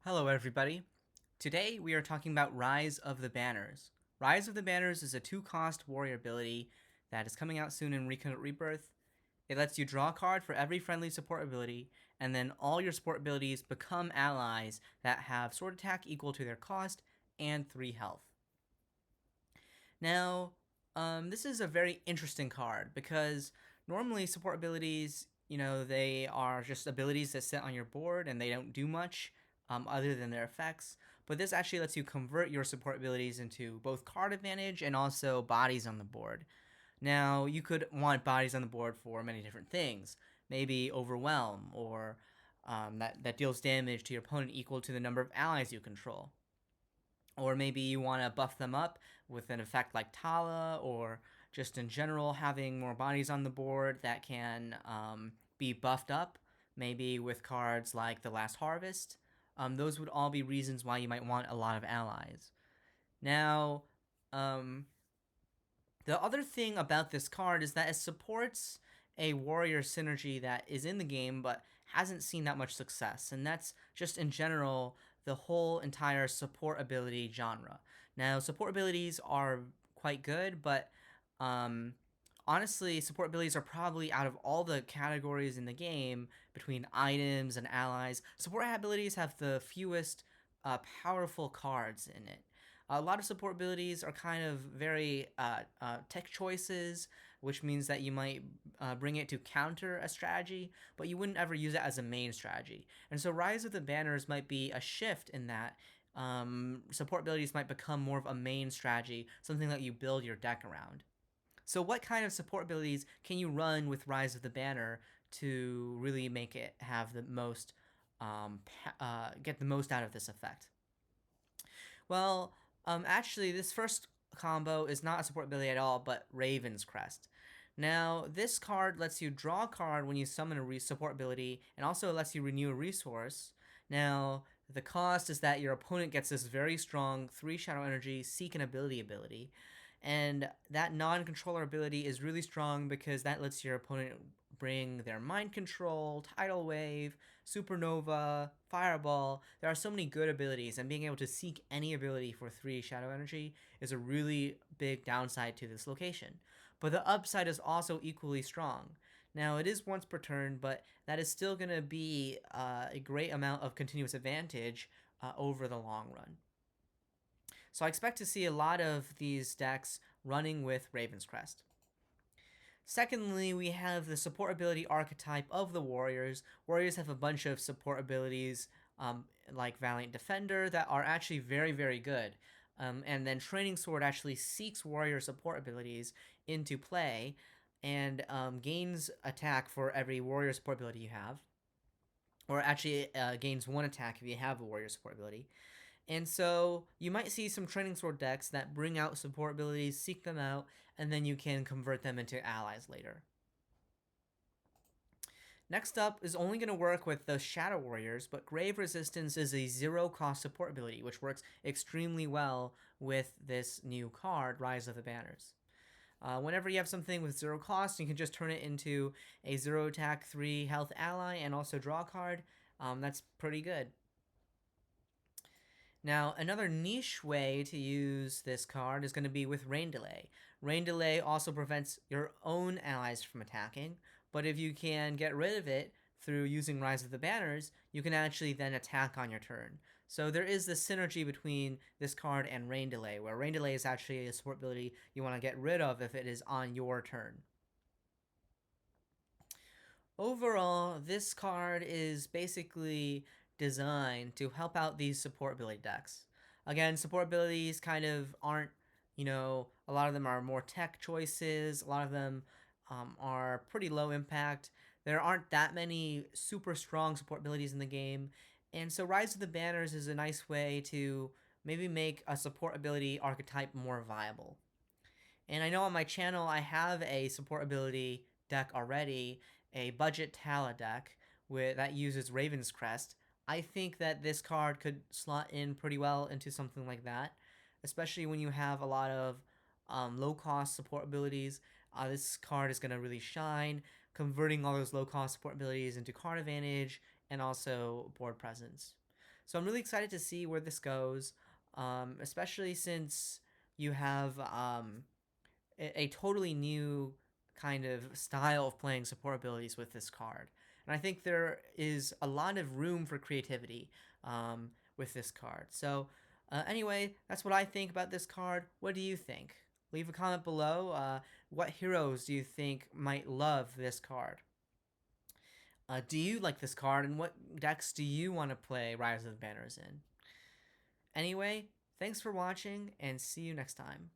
Hello, everybody. Today we are talking about Rise of the Banners. Rise of the Banners is a 2-cost warrior ability that is coming out soon in Recon Rebirth. It lets you draw a card for every friendly support ability, and then all your support abilities become allies that have sword attack equal to their cost and 3 health. Now, this is a very interesting card because normally support abilities, they are just abilities that sit on your board and they don't do much other than their effects. But this actually lets you convert your support abilities into both card advantage and also bodies on the board. Now, you could want bodies on the board for many different things. Maybe overwhelm, or that deals damage to your opponent equal to the number of allies you control. Or maybe you want to buff them up with an effect like Tala, or just in general having more bodies on the board that can be buffed up, maybe with cards like the Last Harvest. Those would all be reasons why you might want a lot of allies. Now, um, the other thing about this card is that it supports a warrior synergy that is in the game but hasn't seen that much success, and that's just in general the whole entire support ability genre. Now, support abilities are quite good, but um, honestly, support abilities are probably out of all the categories in the game between items and allies. Support abilities have the fewest powerful cards in it. A lot of support abilities are kind of very tech choices, which means that you might bring it to counter a strategy, but you wouldn't ever use it as a main strategy. And so Rise of the Banners might be a shift in that support abilities might become more of a main strategy, something that you build your deck around. So, what kind of support abilities can you run with Rise of the Banner to really make it have the most, get the most out of this effect? Well, actually, this first combo is not a support ability at all, but Raven's Crest. Now, this card lets you draw a card when you summon a support ability, and also lets you renew a resource. Now, the cost is that your opponent gets this very strong 3 Shadow Energy Seek an ability. And that non controller ability is really strong because that lets your opponent bring their Mind Control, Tidal Wave, Supernova, Fireball. There are so many good abilities, and being able to seek any ability for 3 Shadow Energy is a really big downside to this location. But the upside is also equally strong. Now, it is once per turn, but that is still going to be a great amount of continuous advantage over the long run. So I expect to see a lot of these decks running with Raven's Crest. Secondly, we have the support ability archetype of the Warriors. Warriors have a bunch of support abilities like Valiant Defender that are actually very, very good. And then Training Sword actually seeks Warrior support abilities into play and gains attack for every Warrior support ability you have. Or actually gains 1 attack if you have a Warrior support ability. And so you might see some Training Sword decks that bring out support abilities, seek them out, and then you can convert them into allies later. Next up is only going to work with the Shadow Warriors, but Grave Resistance is a 0-cost support ability, which works extremely well with this new card, Rise of the Banners. Whenever you have something with 0 cost, you can just turn it into a 0 attack, 3 health ally, and also draw a card. That's pretty good. Now, another niche way to use this card is going to be with Rain Delay. Rain Delay also prevents your own allies from attacking, but if you can get rid of it through using Rise of the Banners, you can actually then attack on your turn. So there is this synergy between this card and Rain Delay, where Rain Delay is actually a support ability you want to get rid of if it is on your turn. Overall, this card is basically designed to help out these support ability decks. Again, support abilities kind of aren't, a lot of them are more tech choices, a lot of them are pretty low impact. There aren't that many super strong support abilities in the game, and so Rise of the Banners is a nice way to maybe make a support ability archetype more viable. And I know on my channel I have a support ability deck already, a budget Tala deck that uses Raven's Crest. I think that this card could slot in pretty well into something like that, especially when you have a lot of low cost support abilities. This card is going to really shine, converting all those low cost support abilities into card advantage and also board presence. So I'm really excited to see where this goes, especially since you have a totally new kind of style of playing support abilities with this card. And I think there is a lot of room for creativity with this card. So, anyway, that's what I think about this card. What do you think? Leave a comment below. What heroes do you think might love this card? Do you like this card, and what decks do you want to play Rise of the Banners in? Anyway, thanks for watching, and see you next time.